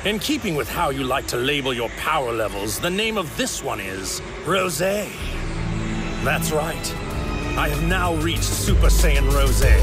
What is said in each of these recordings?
In keeping with how you like to label your power levels, the name of this one is Rosé. That's right. I have now reached Super Saiyan Rosé.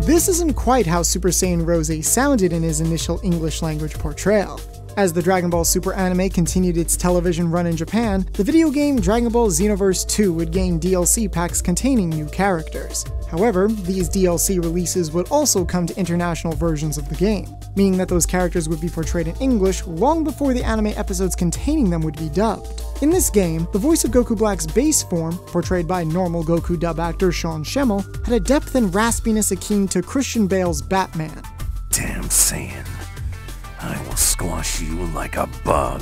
This isn't quite how Super Saiyan Rosé sounded in his initial English language portrayal. As the Dragon Ball Super anime continued its television run in Japan, the video game Dragon Ball Xenoverse 2 would gain DLC packs containing new characters. However, these DLC releases would also come to international versions of the game, meaning that those characters would be portrayed in English long before the anime episodes containing them would be dubbed. In this game, the voice of Goku Black's base form, portrayed by normal Goku dub actor Sean Schemmel, had a depth and raspiness akin to Christian Bale's Batman. Damn Saiyan. I will squash you like a bug.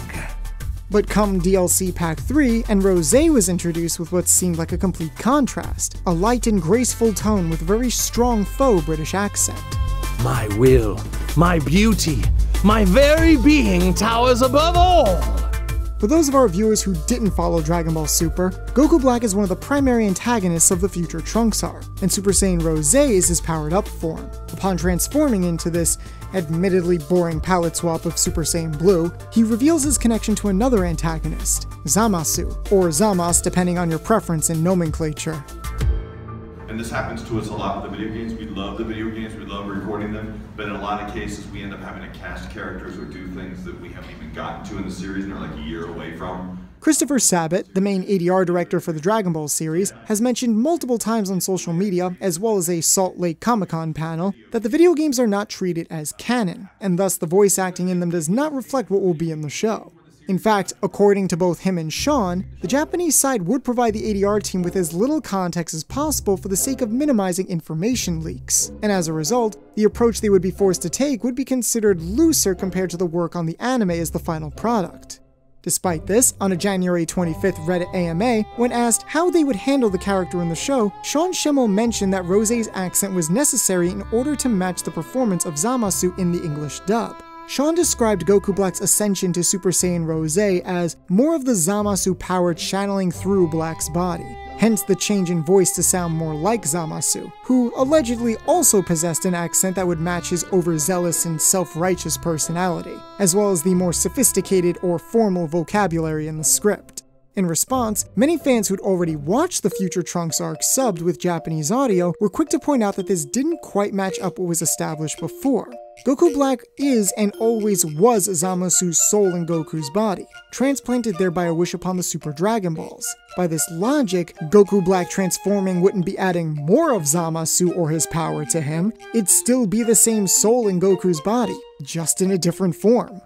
But come DLC Pack 3, and Rosé was introduced with what seemed like a complete contrast, a light and graceful tone with a very strong faux British accent. My will, my beauty, my very being towers above all! For those of our viewers who didn't follow Dragon Ball Super, Goku Black is one of the primary antagonists of the future Trunks arc, and Super Saiyan Rosé is his powered-up form. Upon transforming into this admittedly boring palette swap of Super Saiyan Blue, he reveals his connection to another antagonist, Zamasu, or Zamas depending on your preference in nomenclature. And this happens to us a lot with the video games. We love the video games, we love recording them, but in a lot of cases we end up having to cast characters or do things that we haven't even gotten to in the series and are like a year away from. Christopher Sabat, the main ADR director for the Dragon Ball series, has mentioned multiple times on social media, as well as a Salt Lake Comic-Con panel, that the video games are not treated as canon, and thus the voice acting in them does not reflect what will be in the show. In fact, according to both him and Sean, the Japanese side would provide the ADR team with as little context as possible for the sake of minimizing information leaks, and as a result, the approach they would be forced to take would be considered looser compared to the work on the anime as the final product. Despite this, on a January 25th Reddit AMA, when asked how they would handle the character in the show, Sean Schemmel mentioned that Rosé's accent was necessary in order to match the performance of Zamasu in the English dub. Sean described Goku Black's ascension to Super Saiyan Rosé as more of the Zamasu power channeling through Black's body, hence the change in voice to sound more like Zamasu, who allegedly also possessed an accent that would match his overzealous and self-righteous personality, as well as the more sophisticated or formal vocabulary in the script. In response, many fans who'd already watched the future Trunks arc subbed with Japanese audio were quick to point out that this didn't quite match up what was established before. Goku Black is and always was Zamasu's soul in Goku's body, transplanted there by a wish upon the Super Dragon Balls. By this logic, Goku Black transforming wouldn't be adding more of Zamasu or his power to him, it'd still be the same soul in Goku's body, just in a different form.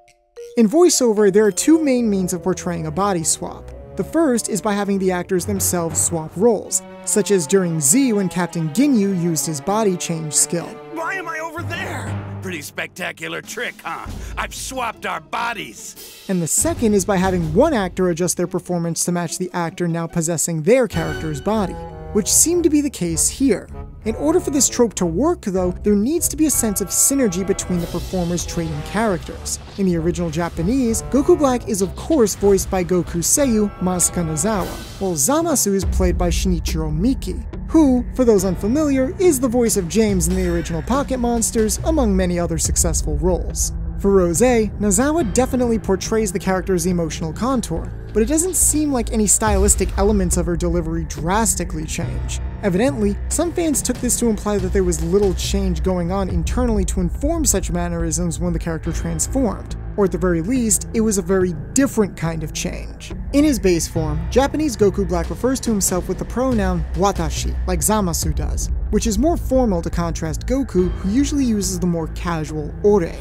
In voiceover, there are two main means of portraying a body swap. The first is by having the actors themselves swap roles, such as during Z when Captain Ginyu used his body change skill. Why am I over there? Pretty spectacular trick, huh? I've swapped our bodies. And the second is by having one actor adjust their performance to match the actor now possessing their character's body, which seemed to be the case here. In order for this trope to work, though, there needs to be a sense of synergy between the performers trading characters. In the original Japanese, Goku Black is of course voiced by Goku's seiyuu, Masuka Nozawa, while Zamasu is played by Shinichiro Miki, who, for those unfamiliar, is the voice of James in the original Pocket Monsters, among many other successful roles. For Rosé, Nozawa definitely portrays the character's emotional contour, but it doesn't seem like any stylistic elements of her delivery drastically change. Evidently, some fans took this to imply that there was little change going on internally to inform such mannerisms when the character transformed, or at the very least, it was a very different kind of change. In his base form, Japanese Goku Black refers to himself with the pronoun watashi, like Zamasu does, which is more formal to contrast Goku, who usually uses the more casual ore.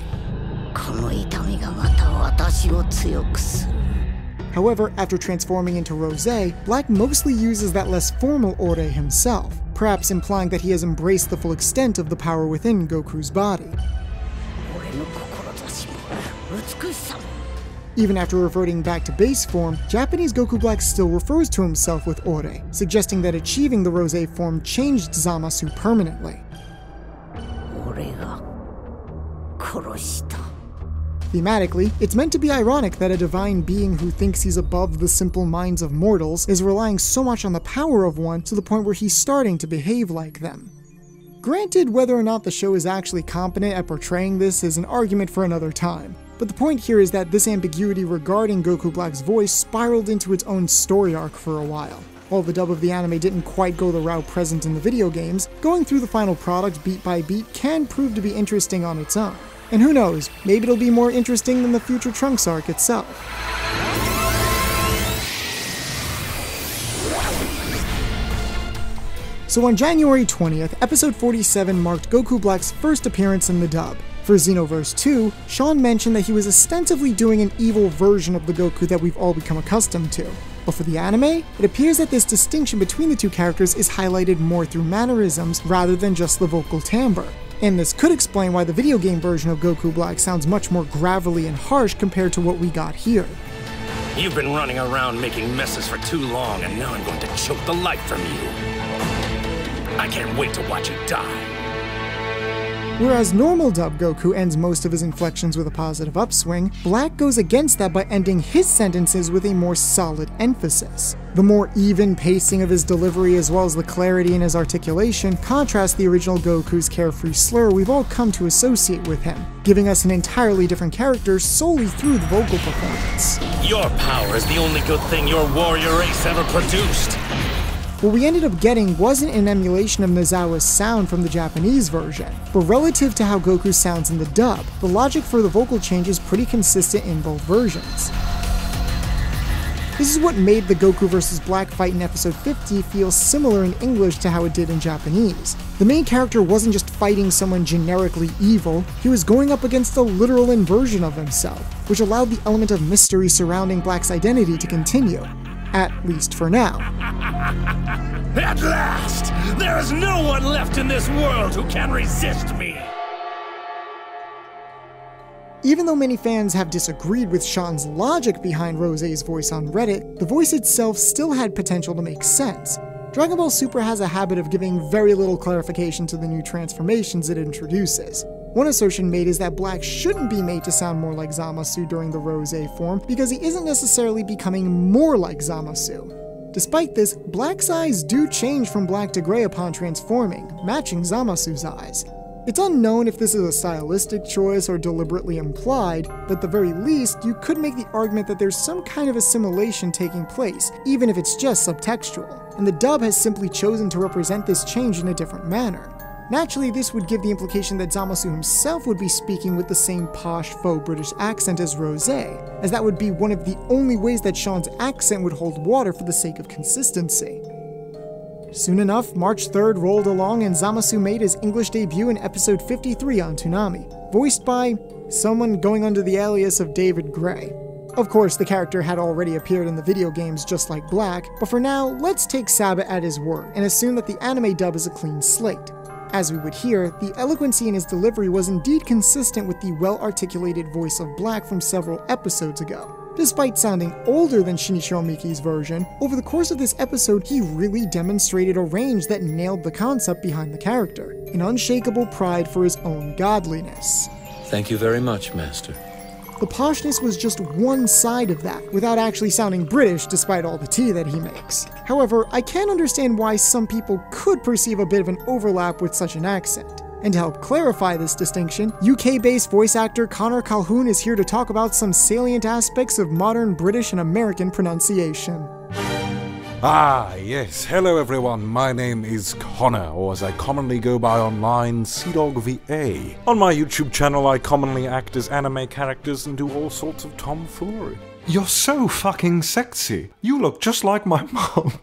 However, after transforming into Rosé, Black mostly uses that less formal ore himself, perhaps implying that he has embraced the full extent of the power within Goku's body. Even after reverting back to base form, Japanese Goku Black still refers to himself with ore, suggesting that achieving the Rosé form changed Zamasu permanently. Thematically, it's meant to be ironic that a divine being who thinks he's above the simple minds of mortals is relying so much on the power of one to the point where he's starting to behave like them. Granted, whether or not the show is actually competent at portraying this is an argument for another time, But the point here is that this ambiguity regarding Goku Black's voice spiraled into its own story arc for a while. While the dub of the anime didn't quite go the route present in the video games, going through the final product beat by beat can prove to be interesting on its own. And who knows, maybe it'll be more interesting than the future Trunks arc itself. So on January 20th, episode 47 marked Goku Black's first appearance in the dub. For Xenoverse 2, Sean mentioned that he was ostensibly doing an evil version of the Goku that we've all become accustomed to. But for the anime, it appears that this distinction between the two characters is highlighted more through mannerisms rather than just the vocal timbre. And this could explain why the video game version of Goku Black sounds much more gravelly and harsh compared to what we got here. You've been running around making messes for too long, and now I'm going to choke the life from you. I can't wait to watch you die. Whereas normal dub Goku ends most of his inflections with a positive upswing, Black goes against that by ending his sentences with a more solid emphasis. The more even pacing of his delivery as well as the clarity in his articulation contrast the original Goku's carefree slur we've all come to associate with him, giving us an entirely different character solely through the vocal performance. Your power is the only good thing your warrior race ever produced. What we ended up getting wasn't an emulation of Nozawa's sound from the Japanese version, but relative to how Goku sounds in the dub, the logic for the vocal change is pretty consistent in both versions. This is what made the Goku vs. Black fight in episode 50 feel similar in English to how it did in Japanese. The main character wasn't just fighting someone generically evil, he was going up against a literal inversion of himself, which allowed the element of mystery surrounding Black's identity to continue. At least for now. At last! There is no one left in this world who can resist me! Even though many fans have disagreed with Sean's logic behind Rosé's voice on Reddit, the voice itself still had potential to make sense. Dragon Ball Super has a habit of giving very little clarification to the new transformations it introduces. One assertion made is that Black shouldn't be made to sound more like Zamasu during the Rosé form because he isn't necessarily becoming more like Zamasu. Despite this, Black's eyes do change from black to gray upon transforming, matching Zamasu's eyes. It's unknown if this is a stylistic choice or deliberately implied, but at the very least, you could make the argument that there's some kind of assimilation taking place, even if it's just subtextual, and the dub has simply chosen to represent this change in a different manner. Naturally, this would give the implication that Zamasu himself would be speaking with the same posh faux British accent as Rosé, as that would be one of the only ways that Sean's accent would hold water for the sake of consistency. Soon enough, March 3rd rolled along and Zamasu made his English debut in episode 53 on Toonami, voiced by someone going under the alias of David Gray. Of course, the character had already appeared in the video games just like Black, but for now, let's take Sabbath at his word and assume that the anime dub is a clean slate. As we would hear, the eloquency in his delivery was indeed consistent with the well-articulated voice of Black from several episodes ago. Despite sounding older than Shinichiro Miki's version, over the course of this episode he really demonstrated a range that nailed the concept behind the character, an unshakable pride for his own godliness. Thank you very much, Master. The poshness was just one side of that, without actually sounding British despite all the tea that he makes. However, I can understand why some people could perceive a bit of an overlap with such an accent. And to help clarify this distinction, UK-based voice actor Connor Calhoun is here to talk about some salient aspects of modern British and American pronunciation. Ah, yes. Hello everyone, my name is Connor, or as I commonly go by online, CDawgVA. On my YouTube channel I commonly act as anime characters and do all sorts of tomfoolery. You're so fucking sexy. You look just like my mom.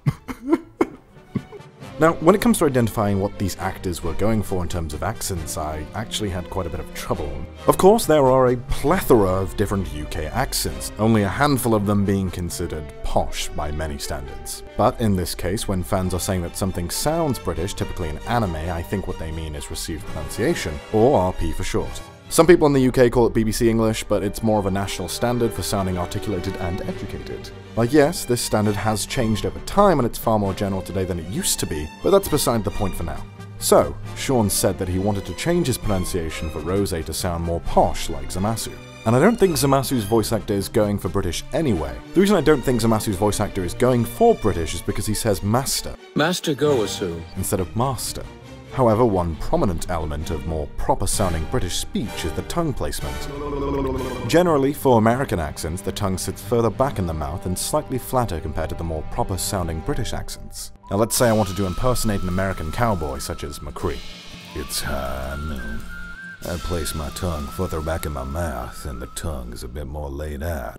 Now, when it comes to identifying what these actors were going for in terms of accents, I actually had quite a bit of trouble. Of course, there are a plethora of different UK accents, only a handful of them being considered posh by many standards. But in this case, when fans are saying that something sounds British, typically in anime, I think what they mean is received pronunciation, or RP for short. Some people in the UK call it BBC English, but it's more of a national standard for sounding articulated and educated. Like yes, this standard has changed over time and it's far more general today than it used to be, but that's beside the point for now. So, Sean said that he wanted to change his pronunciation for Rosé to sound more posh like Zamasu. And I don't think Zamasu's voice actor is going for British anyway. The reason I don't think Zamasu's voice actor is going for British is because he says master. Master Gowasu. Instead of master. However, one prominent element of more proper-sounding British speech is the tongue placement. Generally, for American accents, the tongue sits further back in the mouth and slightly flatter compared to the more proper-sounding British accents. Now let's say I wanted to impersonate an American cowboy such as McCree. It's high noon. I place my tongue further back in my mouth and the tongue is a bit more laid out.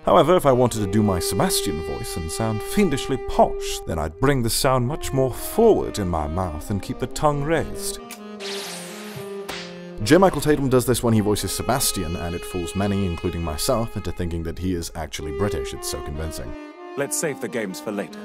However, if I wanted to do my Sebastian voice and sound fiendishly posh, then I'd bring the sound much more forward in my mouth and keep the tongue raised. J. Michael Tatum does this when he voices Sebastian, and it fools many, including myself, into thinking that he is actually British. It's so convincing. Let's save the games for later.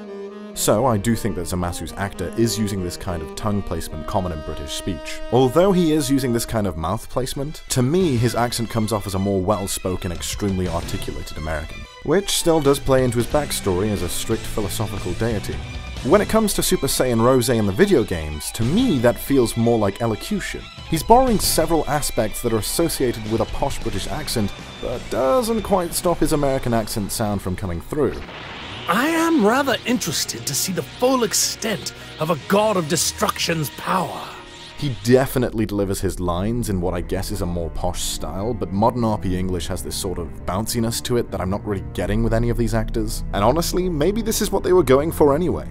So, I do think that Zamasu's actor is using this kind of tongue placement common in British speech. Although he is using this kind of mouth placement, to me his accent comes off as a more well-spoken, extremely articulated American, which still does play into his backstory as a strict philosophical deity. When it comes to Super Saiyan Rosé in the video games, to me that feels more like elocution. He's borrowing several aspects that are associated with a posh British accent, but doesn't quite stop his American accent sound from coming through. I am rather interested to see the full extent of a god of destruction's power. He definitely delivers his lines in what I guess is a more posh style, but modern RP English has this sort of bounciness to it that I'm not really getting with any of these actors. And honestly, maybe this is what they were going for anyway.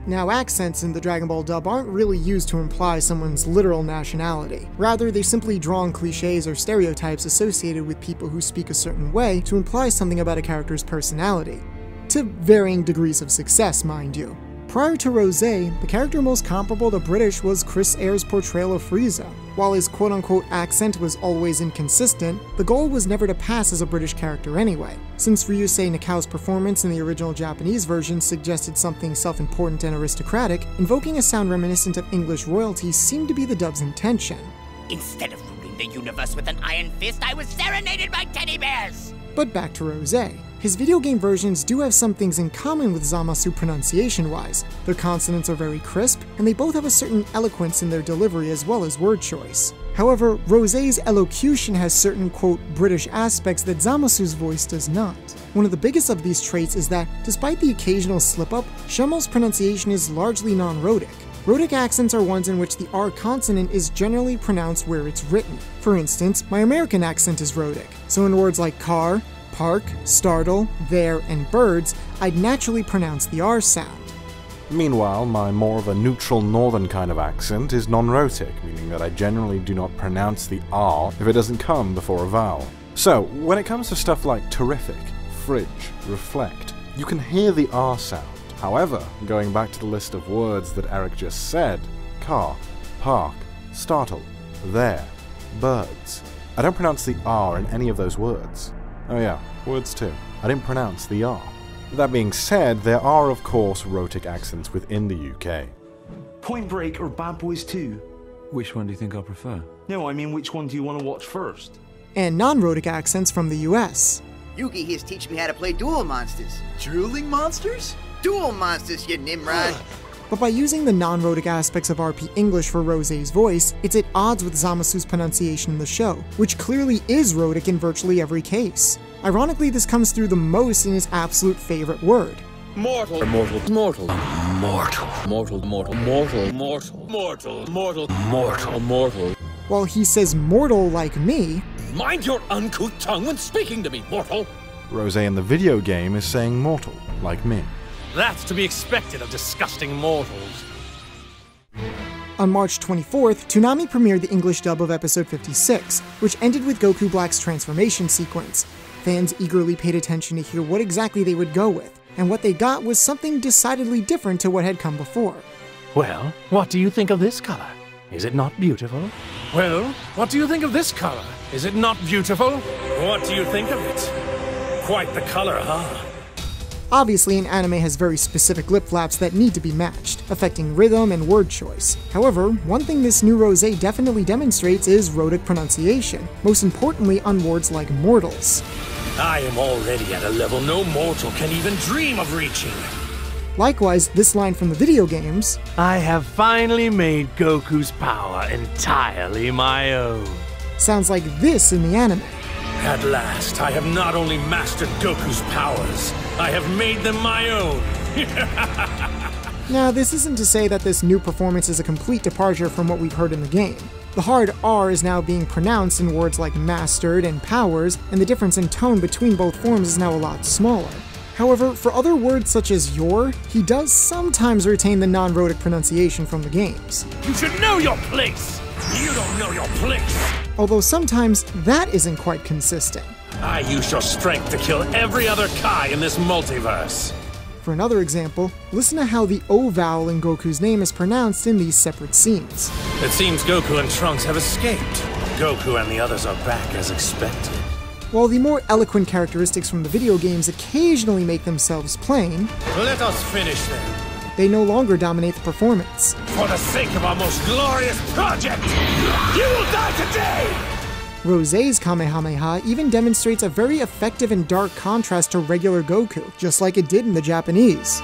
Now, accents in the Dragon Ball dub aren't really used to imply someone's literal nationality. Rather, they simply draw on cliches or stereotypes associated with people who speak a certain way to imply something about a character's personality. To varying degrees of success, mind you. Prior to Rosé, the character most comparable to British was Chris Ayre's portrayal of Frieza. While his quote-unquote accent was always inconsistent, the goal was never to pass as a British character anyway, since Ryusei Nakao's performance in the original Japanese version suggested something self-important and aristocratic, invoking a sound reminiscent of English royalty seemed to be the dub's intention. Instead of ruling the universe with an iron fist, I was serenaded by teddy bears! But back to Rosé. His video game versions do have some things in common with Zamasu pronunciation-wise. Their consonants are very crisp, and they both have a certain eloquence in their delivery as well as word choice. However, Rosé's elocution has certain, quote, British aspects that Zamasu's voice does not. One of the biggest of these traits is that, despite the occasional slip-up, Shenmue's pronunciation is largely non-rhotic. Rhotic accents are ones in which the R consonant is generally pronounced where it's written. For instance, my American accent is rhotic, so in words like car, park, startle, there, and birds, I'd naturally pronounce the R sound. Meanwhile, my more of a neutral northern kind of accent is non-rhotic, meaning that I generally do not pronounce the R if it doesn't come before a vowel. So, when it comes to stuff like terrific, fridge, reflect, you can hear the R sound. However, going back to the list of words that Eric just said, car, park, startle, there, birds, I don't pronounce the R in any of those words. Oh yeah, words too. I didn't pronounce the R. That being said, there are of course rhotic accents within the UK. Point Break or Bad Boys 2? Which one do you think I'll prefer? No, I mean which one do you want to watch first? And non-rhotic accents from the US. Yugi here's teaching me how to play duel monsters. Drooling monsters? Duel monsters, you Nimrod! But by using the non-rhotic aspects of RP English for Rosé's voice, it's at odds with Zamasu's pronunciation in the show, which clearly is rhotic in virtually every case. Ironically, this comes through the most in his absolute favorite word. Mortal. Mortal. Mortal. Mortal. Mortal. Mortal. Mortal. Mortal. Mortal. Mortal. Mortal. Mortal. While he says mortal like me. Mind your uncouth tongue when speaking to me, mortal! Rosé in the video game is saying mortal, like me. That's to be expected of disgusting mortals. On March 24th, Toonami premiered the English dub of episode 56, which ended with Goku Black's transformation sequence. Fans eagerly paid attention to hear what exactly they would go with, and what they got was something decidedly different to what had come before. Well, what do you think of this color? Is it not beautiful? Well, what do you think of this color? Is it not beautiful? What do you think of it? Quite the color, huh? Obviously, an anime has very specific lip flaps that need to be matched, affecting rhythm and word choice. However, one thing this new Rosé definitely demonstrates is rhotic pronunciation, most importantly on words like mortals. I am already at a level no mortal can even dream of reaching. Likewise, this line from the video games, I have finally made Goku's power entirely my own, sounds like this in the anime. At last, I have not only mastered Goku's powers, I have made them my own. Now, this isn't to say that this new performance is a complete departure from what we've heard in the game. The hard R is now being pronounced in words like mastered and powers, and the difference in tone between both forms is now a lot smaller. However, for other words such as your, he does sometimes retain the non-rhotic pronunciation from the games. You should know your place! You don't know your place! Although sometimes that isn't quite consistent. I use your strength to kill every other Kai in this multiverse. For another example, listen to how the O vowel in Goku's name is pronounced in these separate scenes. It seems Goku and Trunks have escaped. Goku and the others are back as expected. While the more eloquent characteristics from the video games occasionally make themselves plain, let us finish them. They no longer dominate the performance. For the sake of our most glorious project, you will die today! Rosé's Kamehameha even demonstrates a very effective and dark contrast to regular Goku, just like it did in the Japanese.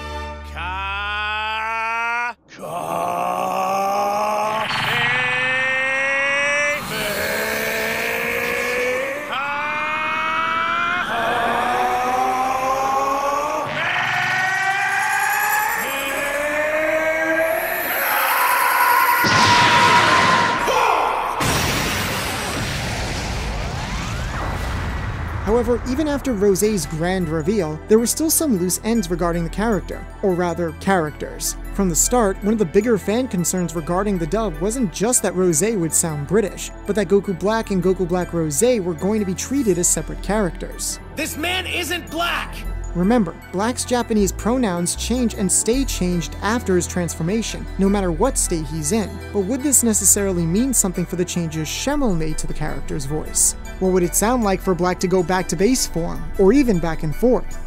However, even after Rosé's grand reveal, there were still some loose ends regarding the character, or rather, characters. From the start, one of the bigger fan concerns regarding the dub wasn't just that Rosé would sound British, but that Goku Black and Goku Black Rosé were going to be treated as separate characters. This man isn't black! Remember, Black's Japanese pronouns change and stay changed after his transformation, no matter what state he's in. But would this necessarily mean something for the changes Schemmel made to the character's voice? What would it sound like for Black to go back to base form, or even back and forth?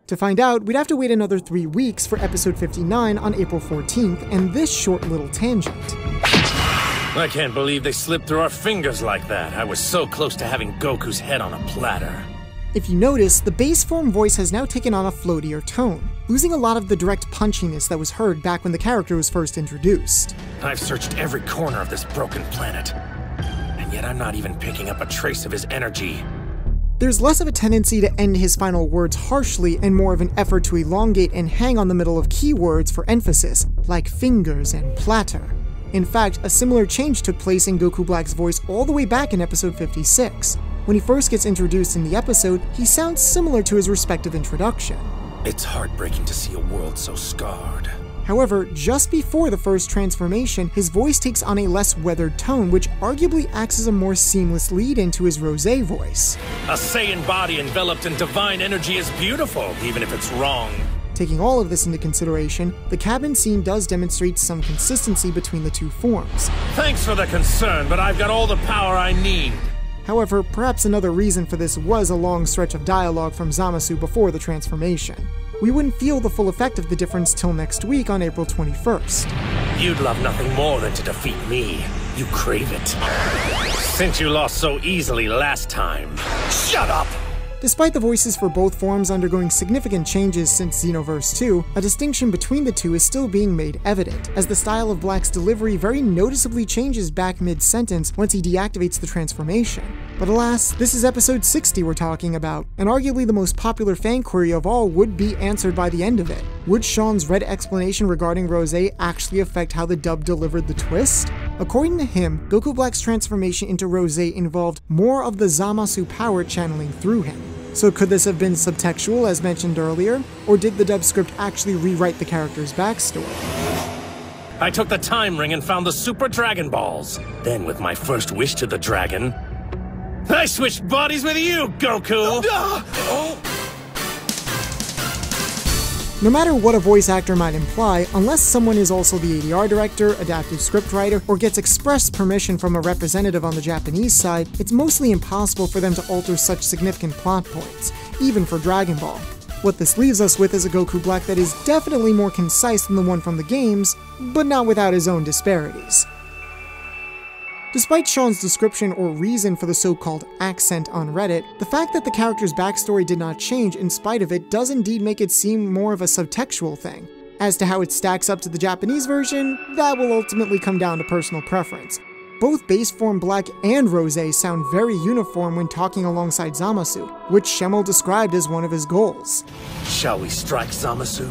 To find out, we'd have to wait another 3 weeks for episode 59 on April 14th, and this short little tangent. I can't believe they slipped through our fingers like that. I was so close to having Goku's head on a platter. If you notice, the base form voice has now taken on a floatier tone, losing a lot of the direct punchiness that was heard back when the character was first introduced. I've searched every corner of this broken planet, and yet I'm not even picking up a trace of his energy. There's less of a tendency to end his final words harshly and more of an effort to elongate and hang on the middle of keywords for emphasis, like fingers and platter. In fact, a similar change took place in Goku Black's voice all the way back in episode 56. When he first gets introduced in the episode, he sounds similar to his respective introduction. It's heartbreaking to see a world so scarred. However, just before the first transformation, his voice takes on a less weathered tone, which arguably acts as a more seamless lead-in to his Rosé voice. A Saiyan body enveloped in divine energy is beautiful, even if it's wrong. Taking all of this into consideration, the cabin scene does demonstrate some consistency between the two forms. Thanks for the concern, but I've got all the power I need. However, perhaps another reason for this was a long stretch of dialogue from Zamasu before the transformation. We wouldn't feel the full effect of the difference till next week on April 21st. You'd love nothing more than to defeat me. You crave it. Since you lost so easily last time. Shut up! Despite the voices for both forms undergoing significant changes since Xenoverse 2, a distinction between the two is still being made evident, as the style of Black's delivery very noticeably changes back mid-sentence once he deactivates the transformation. But alas, this is episode 60 we're talking about, and arguably the most popular fan query of all would be answered by the end of it. Would Sean's red explanation regarding Rosé actually affect how the dub delivered the twist? According to him, Goku Black's transformation into Rosé involved more of the Zamasu power channeling through him. So could this have been subtextual as mentioned earlier, or did the dub script actually rewrite the character's backstory? I took the time ring and found the Super Dragon Balls. Then with my first wish to the dragon, I switched bodies with you, Goku! No matter what a voice actor might imply, unless someone is also the ADR director, adaptive scriptwriter, or gets express permission from a representative on the Japanese side, it's mostly impossible for them to alter such significant plot points, even for Dragon Ball. What this leaves us with is a Goku Black that is definitely more concise than the one from the games, but not without his own disparities. Despite Sean's description or reason for the so-called accent on Reddit, the fact that the character's backstory did not change in spite of it does indeed make it seem more of a subtextual thing. As to how it stacks up to the Japanese version, that will ultimately come down to personal preference. Both base form Black and Rosé sound very uniform when talking alongside Zamasu, which Schemmel described as one of his goals. Shall we strike Zamasu?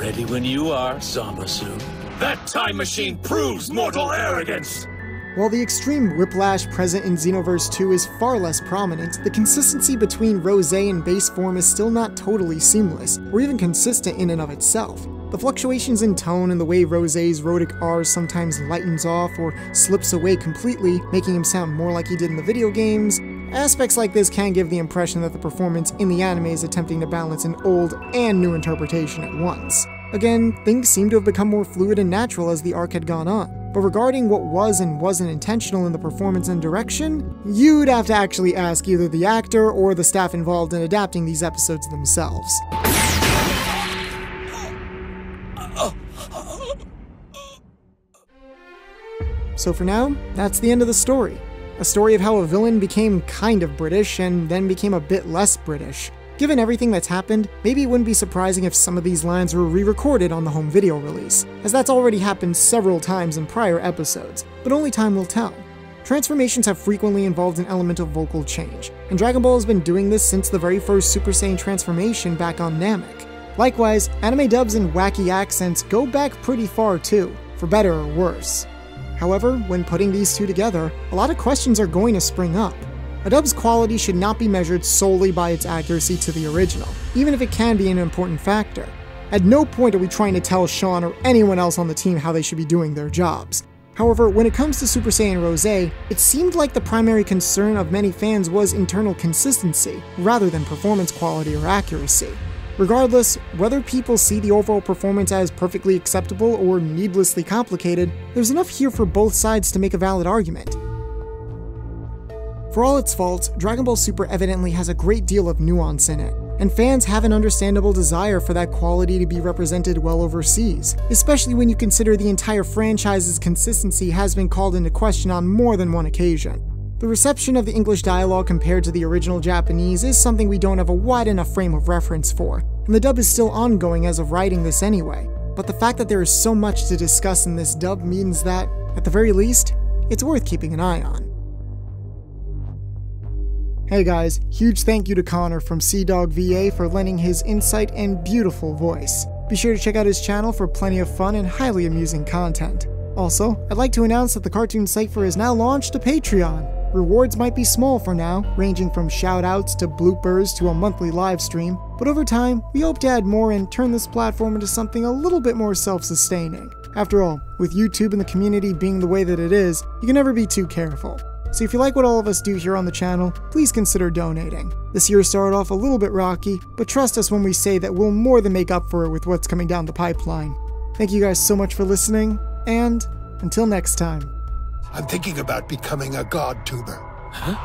Ready when you are, Zamasu. That time machine proves mortal arrogance! While the extreme whiplash present in Xenoverse 2 is far less prominent, the consistency between Rosé and base form is still not totally seamless, or even consistent in and of itself. The fluctuations in tone and the way Rosé's rhotic R sometimes lightens off or slips away completely, making him sound more like he did in the video games, aspects like this can give the impression that the performance in the anime is attempting to balance an old and new interpretation at once. Again, things seem to have become more fluid and natural as the arc had gone on, but regarding what was and wasn't intentional in the performance and direction, you'd have to actually ask either the actor or the staff involved in adapting these episodes themselves. So for now, that's the end of the story. A story of how a villain became kind of British and then became a bit less British. Given everything that's happened, maybe it wouldn't be surprising if some of these lines were re-recorded on the home video release, as that's already happened several times in prior episodes, but only time will tell. Transformations have frequently involved an element of vocal change, and Dragon Ball has been doing this since the very first Super Saiyan transformation back on Namek. Likewise, anime dubs and wacky accents go back pretty far too, for better or worse. However, when putting these two together, a lot of questions are going to spring up. A dub's quality should not be measured solely by its accuracy to the original, even if it can be an important factor. At no point are we trying to tell Sean or anyone else on the team how they should be doing their jobs. However, when it comes to Super Saiyan Rosé, it seemed like the primary concern of many fans was internal consistency, rather than performance quality or accuracy. Regardless, whether people see the overall performance as perfectly acceptable or needlessly complicated, there's enough here for both sides to make a valid argument. For all its faults, Dragon Ball Super evidently has a great deal of nuance in it, and fans have an understandable desire for that quality to be represented well overseas, especially when you consider the entire franchise's consistency has been called into question on more than one occasion. The reception of the English dialogue compared to the original Japanese is something we don't have a wide enough frame of reference for, and the dub is still ongoing as of writing this anyway, but the fact that there is so much to discuss in this dub means that, at the very least, it's worth keeping an eye on. Hey guys, huge thank you to Connor from CDawgVA for lending his insight and beautiful voice. Be sure to check out his channel for plenty of fun and highly amusing content. Also, I'd like to announce that the Cartoon Cypher has now launched a Patreon. Rewards might be small for now, ranging from shoutouts to bloopers to a monthly live stream, but over time, we hope to add more and turn this platform into something a little bit more self-sustaining. After all, with YouTube and the community being the way that it is, you can never be too careful. So if you like what all of us do here on the channel, please consider donating. This year started off a little bit rocky, but trust us when we say that we'll more than make up for it with what's coming down the pipeline. Thank you guys so much for listening, and until next time. I'm thinking about becoming a god tuber. Huh?